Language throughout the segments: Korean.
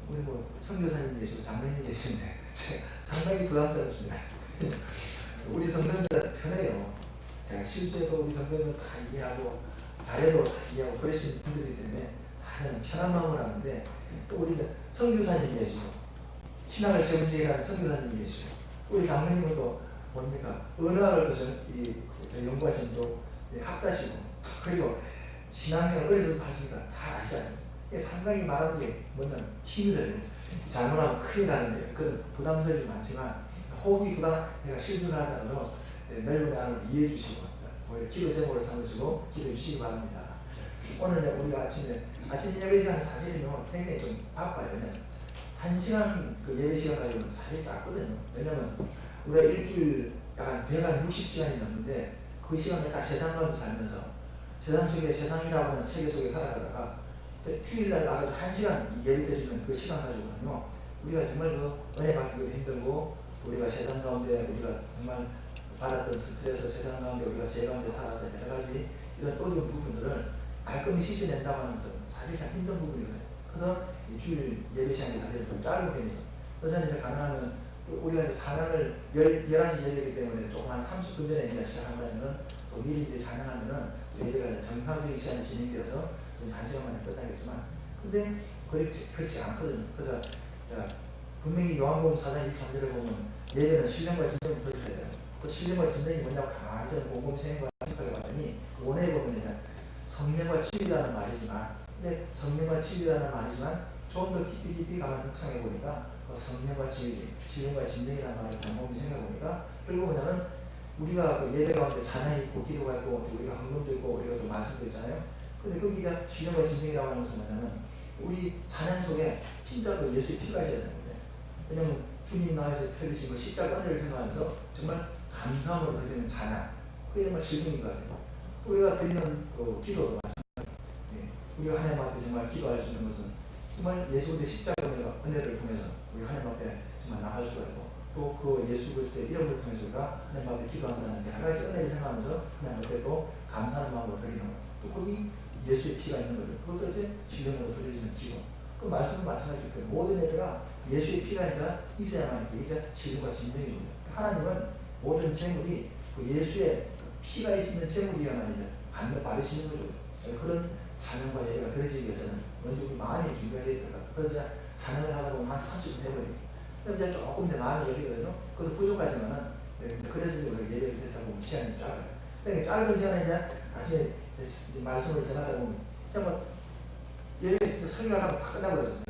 우리 뭐 선교사님 계시고 장로님 계시는데 제가 상당히 부담스럽습니다. 우리 성도들은 편해요. 제가 실수해도 우리 성도들은 다 이해하고 잘해도 다 이해하고 그러신 분들이기 때문에 다 편한 마음을 하는데, 또 우리 선교사님 계시고 신학을 세우시라는 선교사님이 계시고 우리 장로님은 또 뭡니까 언어학을 또 연구하신 학자시고, 그리고 신앙생활 어려서부터 하시니까 다 아시잖아요. 상당히 말하는 게 뭐냐면 힘이 들어요. 잘못하면 큰일 나는데 그런 부담스러움이 많지만 혹이 제가 실수를 하더라도 넓은 마음을 이해해 주시고 기도 제목을 삼으시고 기도해 주시기 바랍니다. 오늘 우리가 아침 예배 시간 사실은요 굉장히 좀 바빠요. 왜냐면 1시간 그 예배 시간 가지고는 사실 작거든요. 왜냐면 우리가 일주일 약간 160시간이 넘는데 그 시간을 다 세상 가운데 살면서 세상 속에 세상이라고 하는 체계 속에 살아가다가 주일날 나가서 1시간 예배 드리는 그 시간 가지고는요 우리가 정말 그 은혜 받기도 힘들고, 또 우리가 세상 가운데 우리가 정말 받았던 스트레스, 세상 가운데 우리가 죄 가운데 살았던 여러 가지 이런 어두운 부분들을 말끔히 씻어낸다고 하는 것은 사실 참 힘든 부분이거든요. 그래서 이 주일 예배 시간이 사실 좀 짧은 편이에요. 그래서 저는 이제 가능하면 또 우리가 이제 찬양을 11시 예배이기 때문에 조금 한 30분 전에 이제 시작한다면 또 미리 이제 찬양하면은 예배가 정상적인 시간이 진행되어서 좀 1시간 만에 끝나겠지만, 근데 그렇지 않거든요. 그래서 분명히 요한복음 4장 23절에 보면 예배는 신령과 진정을 드려야 되잖아요. 그 신령과 진정이 뭐냐고 가만히 저는 곰곰이 생각해 봤더니 그 원어에 보면 이제 성령과 진리라는 말이지만, 근데 성령과 진리라는 말이지만 좀 더 깊이 가만히 묵상해 보니까 그 성령과 진리, 신령과 진정이라는 말을 곰곰이 생각해 보니까 결국 뭐냐면 우리가 그 예배 가운데 찬양이 있고 기도가 있고 또 우리가 헌금도 있고 우리가 또 말씀도 있잖아요. 근데 거기가 신령과 진정이라고 하는 것은 뭐냐면 우리 찬양 속에 진짜 그 예수의 피가 있어야 되는 거예요. 왜냐면 주님 나에서 펴주신 그 십자가 은혜를 생각하면서 정말 감사함으로 드리는 찬양, 그게 정말 실증인 것 같아요. 또 우리가 드리는 그 기도도 마찬가지예요. 우리가 하나님 앞에 정말 기도할 수 있는 것은 정말 예수 그리스도의 십자가 은혜를 통해서 우리 하나님 앞에 정말 나갈 수가 있고, 또 그 예수 그리스도의 이름을 통해서 우리가 하나님 앞에 기도한다는 여러 가지 은혜를 생각하면서 하나님 앞에 또 감사하는 마음으로 드리는 것, 또 거기 예수의 피가 있는 거죠. 그것도 이제 신령으로 드려지는 기도. 그 말씀은 마찬가지로 그 모든 예배가 예수의 피가 이제 있어야만 이게 신령과 진정이죠. 하나님은 모든 재물이 그 예수의 그 피가 있는 재물이야만 이제 받으시는 거죠. 그런 찬양과 예배가 드려지기 위해서는 먼저 우리 마음이 준비가 되어야 될 것 같아요. 그래서 찬양을 하다 보면 한 30분 해버려요. 그럼 이제 조금 이제 마음이 열리거든요. 그것도 부족하지만은, 그래서 우리가 예배를 드렸다 보면 시간이 짧아요. 그러니까 짧은 시간에 이제 다시 이제 말씀을 전하다 보면, 그냥 뭐, 예배 설교하려면 다 끝나버렸잖아요.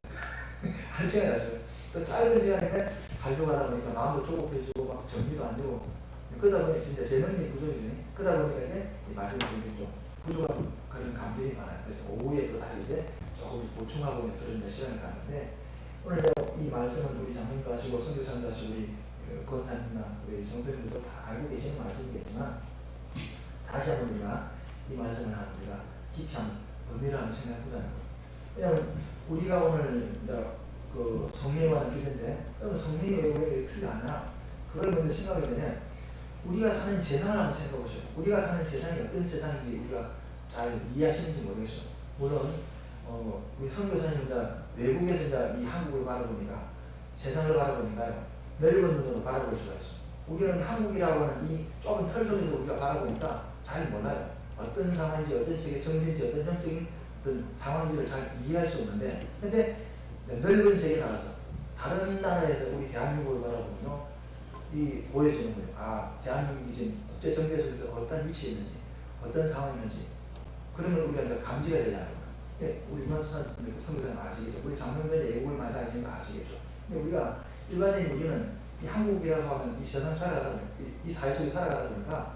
한 시간이 나죠. 또 짧은 시간에 하려고 하다 보니까 마음도 조급해지고 막 정리도 안 되고, 그러다 보니 진짜 제 능력이 부족이죠. 그러다 보니까 이제 이 말씀이 좀 부족한 그런 감정이 많아요. 그래서 오후에 또 다시 이제 조금 보충하고 그런 시간을 갖는데, 오늘 이 말씀은 우리 장로님도 하시고 선교사님도 하시고 우리 권사님이나 우리 성도님들도 다 알고 계시는 말씀이겠지만, 다시 한번 우리가 이 말씀을 하고 우리가 깊이 한번 의미를 한번 생각해 보자는 거예요. 왜냐하면 우리가 오늘 그 성령에 관한 주제인데, 그러면 성령이 왜 필요 안 하나? 그걸 먼저 생각하기 전에 우리가 사는 세상을 한번 생각해 보세요. 우리가 사는 세상이 어떤 세상인지 우리가 잘 이해하시는지 모르겠어요. 물론 우리 선교사님 외국에서 이 한국을 바라보니까, 세상을 바라보니까요 넓은 눈으로 바라볼 수가 있어요. 우리는 한국이라고 하는 이 좁은 틀 속에서 우리가 바라보니까 잘 몰라요. 어떤 상황인지, 어떤 세계 정치인지, 어떤 정적인 어떤 상황인지를 잘 이해할 수 없는데, 근데 넓은 세계에 나가서 다른 나라에서 우리 대한민국을 바라보면요 이 보여지는 거예요. 아, 대한민국이 지금 국제 정세 속에서 어떤 위치에 있는지, 어떤 상황에 있는지, 그러면 우리가 이제 감지가 되잖아요. 우리 선교사님 아시겠죠? 우리 장로님들 애국을 많이 하시는 거 아시겠죠? 근데 우리가 일반적인 우리는 이 한국이라고 하는 이 세상 살아가다 보니까, 이 사회 속에 살아가다 보니까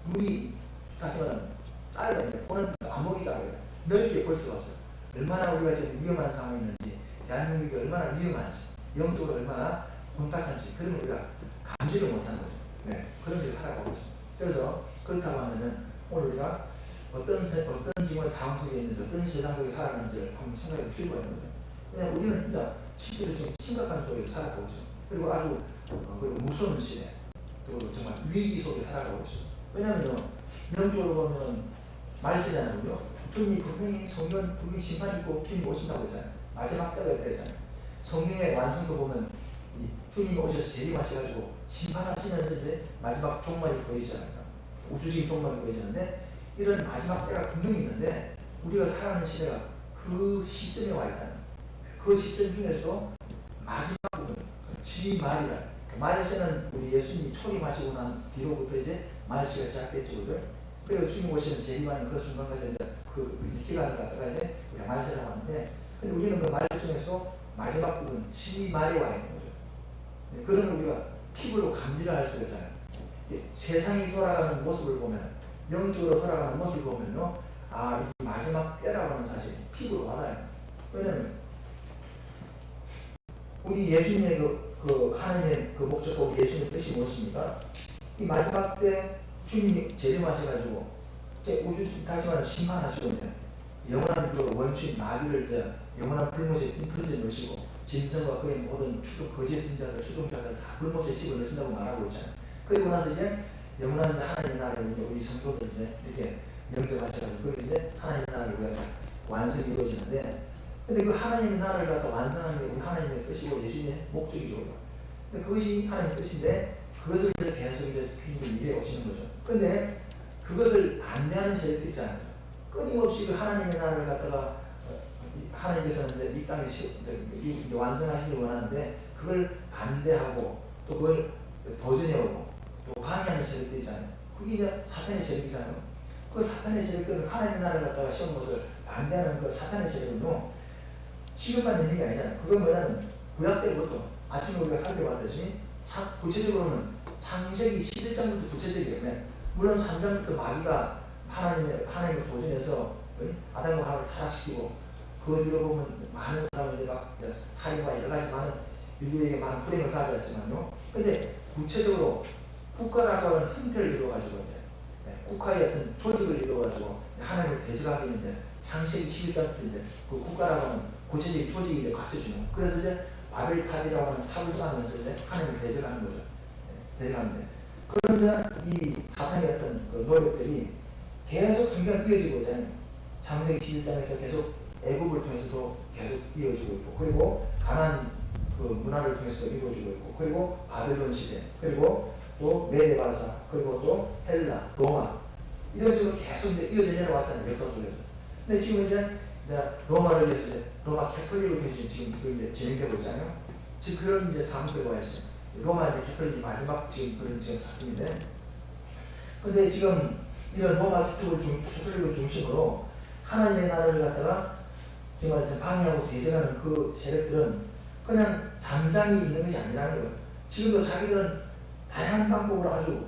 눈이 다시 말하면 짧아요. 보는 안목이 짧아요. 넓게 볼 수가 없어요. 얼마나 우리가 지금 위험한 상황이 있는지, 대한민국이 얼마나 위험한지, 영적으로 얼마나 혼탁한지, 그런 걸 우리가 감지를 못하는 거죠. 네, 그런 식으로 살아가고 있습니다. 그래서 그렇다고 하면은 오늘 우리가 어떤 지금 상황 속에 있는지, 어떤 세상 속에 살아가는지를 한번 생각해 볼 필요가 있는 거예요. 왜냐하면 우리는 진짜 실제로 지금 심각한 속에서 살아가고 있어요. 그리고 아주 그리고 무서운 시대, 또 정말 위기 속에 살아가고 있어요. 왜냐하면요, 영적으로 보면 말세잖아요. 주님 분명히 성경 분명히 심판이 있고 주님 오신다고 했잖아요. 마지막 때가 있다 했잖아요. 성경의 완성도 보면 이 주님이 오셔서 재림하셔가지고 심판하시면서 이제 마지막 종말이 보이잖아요. 우주적인 종말이 보이는데 이런 마지막 때가 분명히 있는데 우리가 살아가는 시대가 그 시점에 와 있다는 그 시점 중에서도 마지막 부분 지말이라 말세는 우리 예수님이 초림하시고 난 뒤로부터 이제 말세가 시작됐죠. 그죠? 그리고 주님 오시는 재림하는 그 순간까지 이제 그 기간을 갖다가 이제 우리가 말세라고 하는데 근데 우리는 그 말세 중에서 마지막 부분 지말에 와 있는 거죠. 그런 우리가 피부로 감지를 할 수가 있잖아요. 세상이 돌아가는 모습을 보면 영적으로 돌아가는 모습을 보면요, 아, 이 마지막 때라고 하는 사실이 피부로 와닿아요. 왜냐하면 우리 예수님의 그 하나님의 그 목적과 예수님의 뜻이 무엇입니까? 이 마지막 때 주님이 재림하셔가지고 우주 다시 말하면 심판하시고 영원한 그 원수인 마귀를 영원한 불못에 던져 넣으시고 짐승과 그의 모든 거짓 선자들, 추종자들 다 불못에 집어넣으신다고 말하고 있잖아요. 그리고 나서 이제 영원한 하나님의 나라에 우리 성도들 이제 이렇게 영접하셔가지고 거기서 이제 하나님의 나라를 우리가 완성이 이루어지는데, 근데 그 하나님의 나라를 갖다 완성하는 게 우리 하나님의 뜻이고 예수님의 목적이죠. 근데 그것이 하나님의 뜻인데 그것을 이제 계속 이제 주님이 일해 오시는 거죠. 근데 그것을 반대하는 세력도 있잖아요. 끊임없이 그 하나님의 나라를 갖다가 하나님께서는 이제 이 땅에 이제 완성하시길 원하는데 그걸 반대하고 또 그걸 도전해오고 또 방해하는 세력도 있잖아요. 그게 이제 사탄의 세력이잖아요. 그 사탄의 세력들은 하나님의 나라를 갖다가 세운 것을 반대하는 그 사탄의 세력은요, 지금만 있는 게 아니잖아요. 그건 뭐냐면 구약 때부터 아침에 우리가 살펴봤듯이 구체적으로는 창세기 11장부터 구체적이에요. 물론 3장부터 마귀가 하나님을 도전해서 아담과 하와를 타락시키고 그 뒤로 보면 많은 사람을 이제 막 살인과 여러 가지 많은 인류에게 많은 불행을 가져왔지만요. 근데 구체적으로 국가라고 하는 형태를 이루어가지고 이제 국가의 어떤 조직을 이루어가지고 하나님을 대적하기는 이제 창세기 11장부터 이제 그 국가라고 하는 구체적인 조직이 이제 갖춰지는. 그래서 이제 바벨탑이라고 하는 탑을 쌓으면서 이제 하나님을 대적하는 거죠. 대적하는데. 그러면 이 사탄의 어떤 그 노력들이 계속 성경 이어지고 있잖아요. 창세기 11장에서 계속 애굽을 통해서도 계속 이어지고 있고, 그리고 가나안 그 문화를 통해서도 이루어지고 있고, 그리고 바벨론 시대, 그리고 또 메데바사, 그리고 또 헬라, 로마 이런 식으로 계속 이제 이어져 내려왔잖아요. 역사 속에서. 근데 지금 이제 로마를 위해서 이제 로마 캐톨릭을 통해서 지금 이제 진행되고 있잖아요. 지금 그런 이제 상수가 와 있어요. 로마 이제 캐톨릭이 마지막 지금 그런 지금 사건인데, 근데 지금 이런 로마 캐톨릭을 중심으로 하나님의 나라를 갖다가 정말 방해하고 대적하는 그 세력들은 그냥 잠잠히 있는 것이 아니라는 거예요. 지금도 자기들은 다양한 방법으로 아주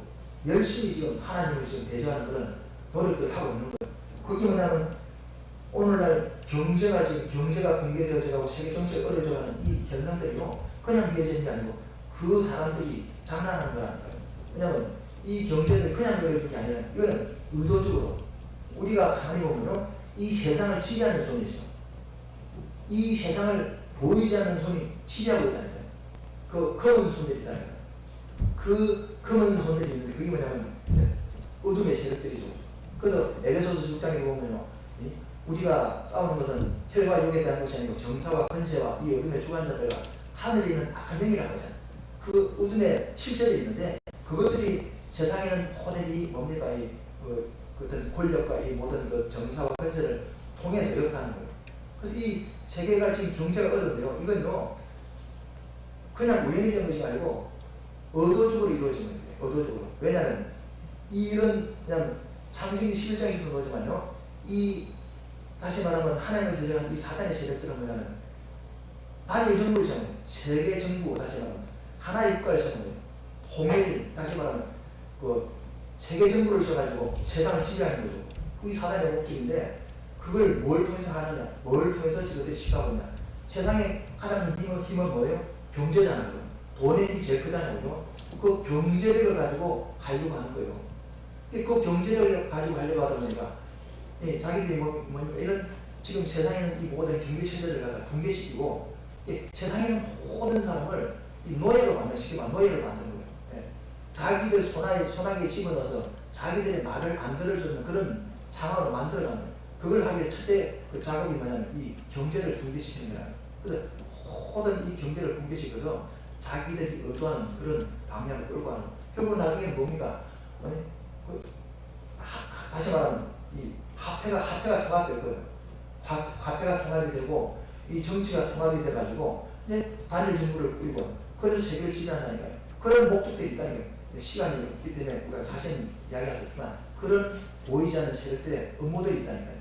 열심히 지금 하나님을 지금 대적하는 그런 노력들을 하고 있는 거예요. 그게 뭐냐면 오늘날 경제가 공개되어져 가고 세계 정치가 어려져가는 이 현상들이요, 그냥 이어지는 게 아니고 그 사람들이 장난하는 거라니까요. 왜냐하면 이 경제를 그냥 그려진 게 아니라 이거는 의도적으로 우리가 가만히 보면요, 이 세상을 지배하는 손이 있어요. 이 세상을 보이지 않는 손이 지배하고 있다니까요. 그 검은 손들이 있다니까요. 그 검은 손들이 있는데 그게 뭐냐면 어둠의 세력들이죠. 그래서 에베소서 6장에 보면요, 우리가 싸우는 것은 혈과 육에 대한 것이 아니고 정사와 권세와 이 어둠의 주관자들과 하늘에 있는 악한 영이라고 하잖아요. 그 어둠의 실체들이 있는데 그것들이 세상에는 모든 이 뭡니까, 그 어떤 권력과 이 모든 그 정사와 권세를 통해서 역사하는 거예요. 그래서 이 세계가 지금 경제가 어려운데요, 이건요 그냥 우연히 된 것이 아니고 의도적으로 이루어진 거예요. 의도적으로. 왜냐하면 이런 그냥 창세기 11장에서 본 거지만요, 이 다시 말하면 하나님을 대적하는 이 사단의 세력들은 뭐냐면 단일 정부를 세우는 거예요. 세계 정부, 다시 말하면 하나의 국가를 세우는 거예요. 통일, 다시 말하면 그 세계 정부를 세워가지고 세상을 지배하는 거죠. 그게 사단의 목적인데 그걸 뭘 통해서 하느냐, 뭘 통해서 저들이 시도하고 있냐. 세상에 가장 힘은 뭐예요? 경제잖아요. 돈의 힘이 제일 크잖아요. 그죠? 그 경제력을 가지고 하려고 하는 거예요. 그 경제력을 가지고 하려고 하다 보니까 자기들이 이런 지금 세상에는 이 모든 경제 체제를 갖다 붕괴시키고 세상에는 모든 사람을 이 노예로 만들시키면 노예를 만드는 거예요. 자기들 손아귀에 집어넣어서 자기들의 말을 안 들을 수 있는 그런 상황으로 만들어가는 거예요. 그걸 하기 위해 첫째 그 작업이 뭐냐면 이 경제를 붕괴시키는 거예요. 그래서 모든 이 경제를 붕괴시켜서 자기들이 의도하는 그런 방향을 끌고 가는. 결국 나중에 뭡니까? 다시 말하면 이 화폐가 통합될 거예요. 화폐가 통합이 되고 이 정치가 통합이 돼가지고 이제 단일 정부를 꾸리고 그래서 세계를 지배한다니까요. 그런 목적들이 있다니까요. 시간이 없기 때문에 우리가 자세히 이야기하겠지만 그런 보이지 않는 세력들의 음모들이 있다니까요.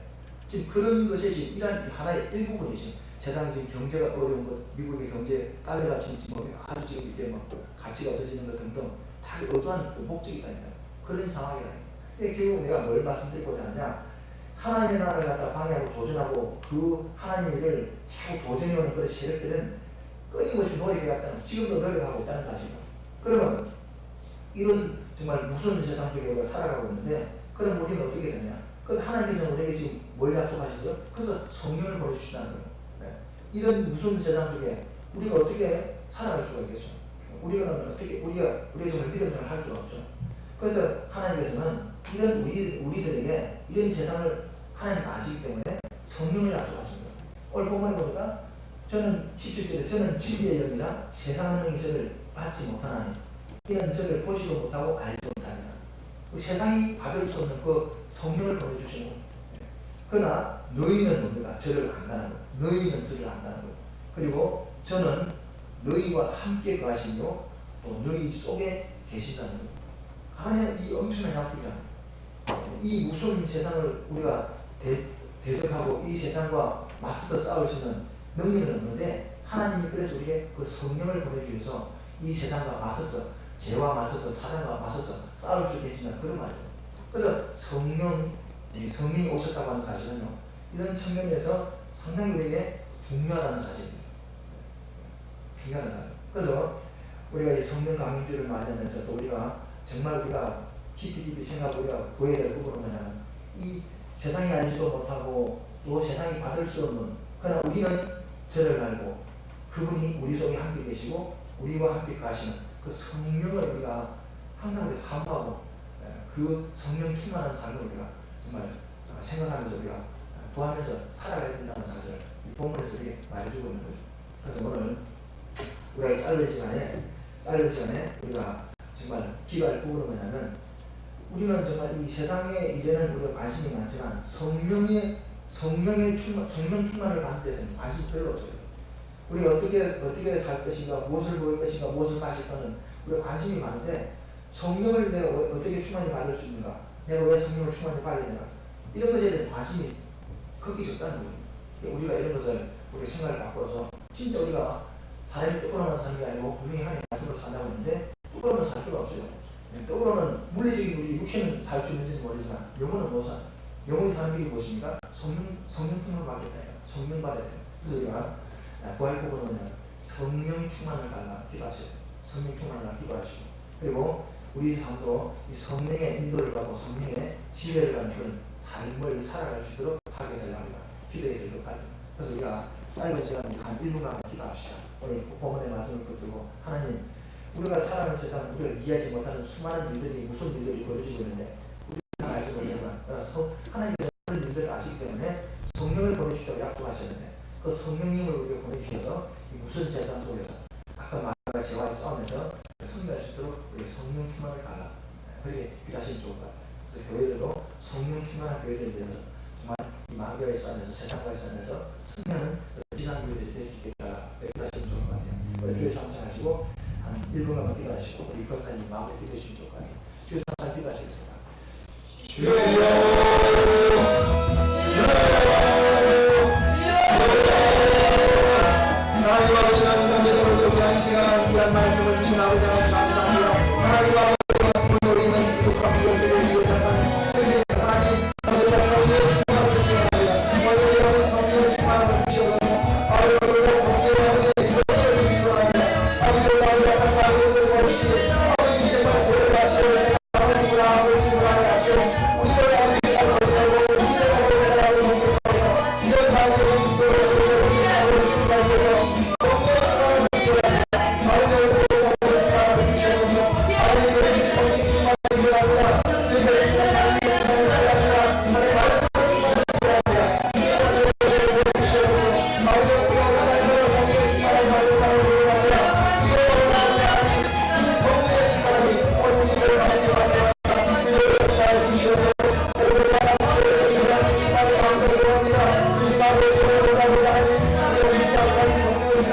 지금 그런 것이 지금 이란 하나의 일부분이죠. 세상 지금 경제가 어려운 것, 미국의 경제 달러가 지금 아주 지금 이게 막 가치가 없어지는 것 등등 다 의도한 그 목적이 있다니까요. 그런 상황이라니까요. 결국 내가 뭘 말씀드리고자 하냐, 하나님의 나라를 갖다 방해하고 도전하고 그 하나님의 일을 자꾸 도전해오는 그런 세력들은 끊임없이 노력해왔다는, 지금도 노력하고 있다는 사실이에요. 그러면 이런 정말 무서운 세상 속에 우리가 살아가고 있는데, 그럼 우리는 어떻게 되냐? 그래서 하나님께서 우리에게 지금 뭘 약속하셨어요? 그래서 성령을 보내주신다는 거예요. 네. 이런 무서운 세상 속에 우리가 어떻게 살아갈 수가 있겠어요? 우리가 어떻게, 우리가 정말 믿음을 할 수가 없죠. 그래서 하나님께서는 이런 우리들에게 이런 세상을 하나님 아시기 때문에 성령을 약속하십니다. 오늘 본문에 보니까 저는 17절에 저는 진리의 영이라 세상 능히 저를 받지 못하나니 이는 저를 보지도 못하고 알지도 못하니라. 그 세상이 받을 수 없는 그 성령을 보내주시는 거예요. 그러나 너희는 뭡니까? 저를 안다는 거예요. 너희는 저를 안다는 거예요. 그리고 저는 너희와 함께 거하시며 또 너희 속에 계신다는 거예요. 하나님의 이 엄청난 약속이잖아요. 이 무서운 세상을 우리가 대적하고 이 세상과 맞서서 싸울 수 있는 능력은 없는데, 하나님이 그래서 우리에게 그 성령을 보내주기 위해서 이 세상과 맞서서, 죄와 맞서서, 사단과 맞서서 싸울 수 있게 해준다는 그런 말이에요. 그래서 성령이 오셨다고 하는 사실은요, 이런 측면에서 상당히 우리에게 중요하다는 사실입니다. 중요하다는 사실. 그래서 우리가 이 성령 강림주를 맞이하면서 또 우리가 정말 우리가 깊이 생각하고 우리가 구해야 될 부분은 뭐냐면, 이 세상이 알지도 못하고 또 세상이 받을 수 없는, 그러나 우리는 저를 알고 그분이 우리 속에 함께 계시고 우리와 함께 가시는 그 성령을 우리가 항상 우리가 사모하고 그 성령 충만한 삶을 우리가 정말 생각하면서 우리가 구하면서 살아가야 된다는 사실을 이 본문에서 우리에게 말해주고 있는 거죠. 그래서 오늘 우리가 짧은 시간에 우리가 정말 기도할 부분은 뭐냐면, 우리는 정말 이 세상의 일에는 우리가 관심이 많지만 성령 충만을 받는 데서는 관심이 별로 없어요. 우리가 어떻게 살 것인가, 무엇을 먹을 것인가, 무엇을 마실 거는 우리가 관심이 많은데, 성령을 내가 어떻게 충만히 받을 수 있는가, 내가 왜 성령을 충만히 받아야 되는가, 이런 것에 대한 관심이 극히 적다는 거예요. 우리가 이런 것을 우리가 생각을 바꿔서 진짜 우리가 사람이 떡으로만 사는 게 아니고 분명히 하나님의 말씀으로 산다고 했는데, 떡으로만 살 수가 없어요. 떡으로는 물리적인 우리 육신은 살 수 있는지는 모르지만 영혼은 못 살아요. 영혼이 사는 길이 무엇입니까? 성령 충만을 받겠다. 성령 받아야 돼요. 그래서 우리가 구할 부분은 성령 충만을 달라 기도하셔야 돼요. 성령 충만을 달라 기도하시고, 그리고 우리 삶도 이 성령의 인도를 받고 성령의 지혜를 받는 그런 삶을 살아갈 수 있도록 하게 되려고 합니다. 기도해야 될 것 같아요. 그래서 우리가 짧은 시간에 한 1분간 기도합시다. 오늘 본문의 말씀을 붙들고, 하나님, 우리가 살아가는 세상, 우리가 이해하지 못하는 수많은 일들이, 무슨 일들이 벌어지고 있는데 우리가 알지 못하지만 하나님께서 그런 일들을 아시기 때문에 성령을 보내주시다고 약속하셨는데, 그 성령님을 우리가 보내주셔서 이 무슨 세상 속에서 아까 말한 죄와의 싸움에서 승리할 수 있도록 우리 성령 충만을 달라, 그렇게 기도하시면 좋을 것 같아요. 그래서 교회들도 성령 충만한 교회들을 위해서 정말 이 마귀와의 싸움에서, 세상과의 싸움에서 승리하는 지상 교회들이 될 수 있겠다, 기도하시면 좋을 것 같아요. 우리 교회 상상하시고 한 1분간만 기도하시고 우리 권사님 마음에 기도하시면 좋을 것 같아요. 주여 상상 기도하시겠습니다. 주여 하나님 아버지, 감사합니다. 오늘 귀한 시간, 귀한 말씀을 주신 아버지 하나님 감사합니다. 하나님 아버지, 우리는 이웃과 이웃들을 이웃하는 저희 하나님, 우리가 성령을 충만하고 있습니다. 우리가 성령을 충만하고 주시옵소서. 아버지, 성령을 기도하는 아버지를 나오게 하는 아버지를 보시, 아버지 정말 죄를 하시고 아버지를 하시고 우리를 아버지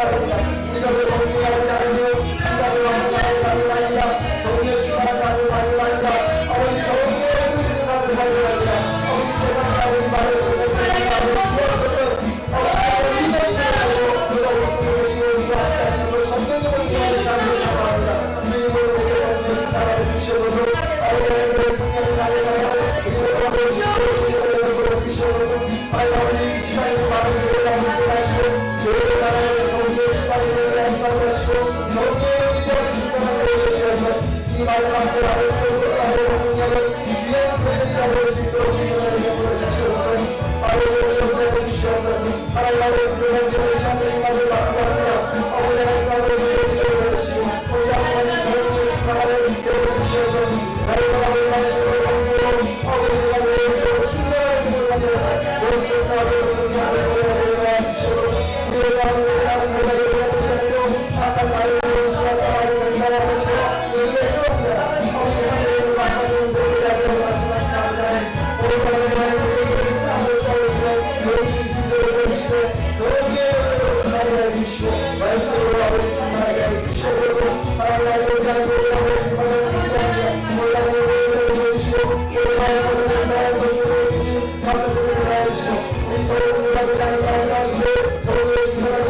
바랍니다. 우리가 그 성령의 아버지 하나님 하나님을 완전하게 살게 합니다. 성령의 충만한 삶을 살게 합니다. 아버지 성령의 물리는 삶을 살게 합니다. 아버지 세상에 아버지 말을 쓰고 세상에 아버지 무엇을 아버지 이런처럼 그가 우리 속에 계시고 우리가 함께 하시는 그 성령님을 위하여 감사를 사랑합니다. 주님으로 우리에게 성령을 충만하게 주시옵소서. 아버지 하나님의 성령의 삶을 살게 우리 모두가 주님을 주시옵소서. 아버지 이 지상의 많은 일을 감사하시고 교회를 나라의 성령의 충만이 되게 하시고 성령의 위대한 충만한 되게 하셔서 이 마지막 때 아버지 교회에서 성령을 귀한 교회들이 될 수 있도록 주님을 보내주시옵소서. 아버지 우리 역사에 주시옵소서. 하나님 아버지 교회들의 시간을 마저 막으며 아버지 하나님 아버지 교회들을 해주시고 우리 약속하신 성령의 충만함을 되어주시옵소서. 나를 아버지 말씀으로 성령으로 아버지가 우리의 충만한 것을 만들어서 영적 사업에서 성령을 보내주시옵소서. 우리의 삶을 아버지 교회들의 보시옵소서. 아까 나를 수락과 말을 전달하고 계시고 너희의 주옵자 아버지 하나님의 만나는 소리라고 말씀하신 아버지 하나님 오늘 아버지 하나님 우리에게 싸움을 싸우시고 영적인 힘들을 보여주시고 성령의 영적으로 충만하게 해주시고 말씀으로 아버지 충만하게 해주시옵소서. 하나님 우리 아버지 우리 아버지 주님을 기도하며 우리 아버지 우리를 보여주시고 우리 아버지 감사의 성령을 주님 감사드리고 하여주시고 우리 서로를 아버지 하나님 하시고 서로를 충만하게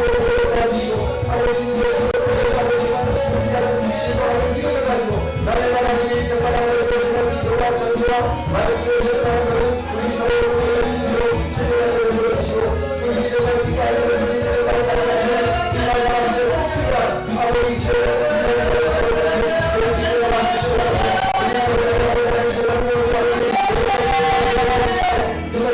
해주시고 아버지님의 신고하는 믿음을 가지고 나의 바라보니 정말 아버지의 기도와 전도와 말씀을 전하는 것은 우리 서로를 보여주시고 주님을 보여주시고 주님이 정말 기뻐하시고 주님이 정말 사랑하시는 이 마지막 폭풍이란 아버지 죄를 서로를 보여주시고 만드시고 우리 서로를 아버지의 죄를 보여주시고 그걸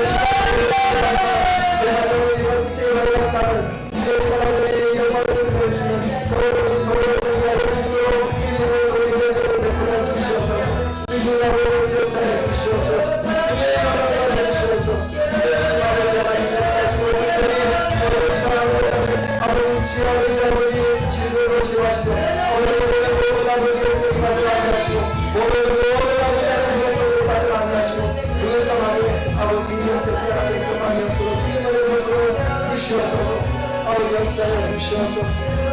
제가 아버지를 빛에 걸어간다는 주의 아버지의 영광을 보여주시는 서로를 서로를 주님을 우리 인생을 베풀어 주시옵소서. 주님을 우리 역사에 주시옵소서. 주님의 영광을 받으시옵소서. 주님의 아버지 하나님 역사하시고 우리 사랑으로 사는 아버지 지아버지 아버지 질문으로 치유하시고 오늘 모든 아버지 영역이 마지막에 하시고 모든 아버지 하나님 영역으로 마지막에 하시고 그걸 떠나게 아버지 영적 생활에 끝나게 주님을 베풀어 주시옵소서. 아버지 역사에 주시옵소서.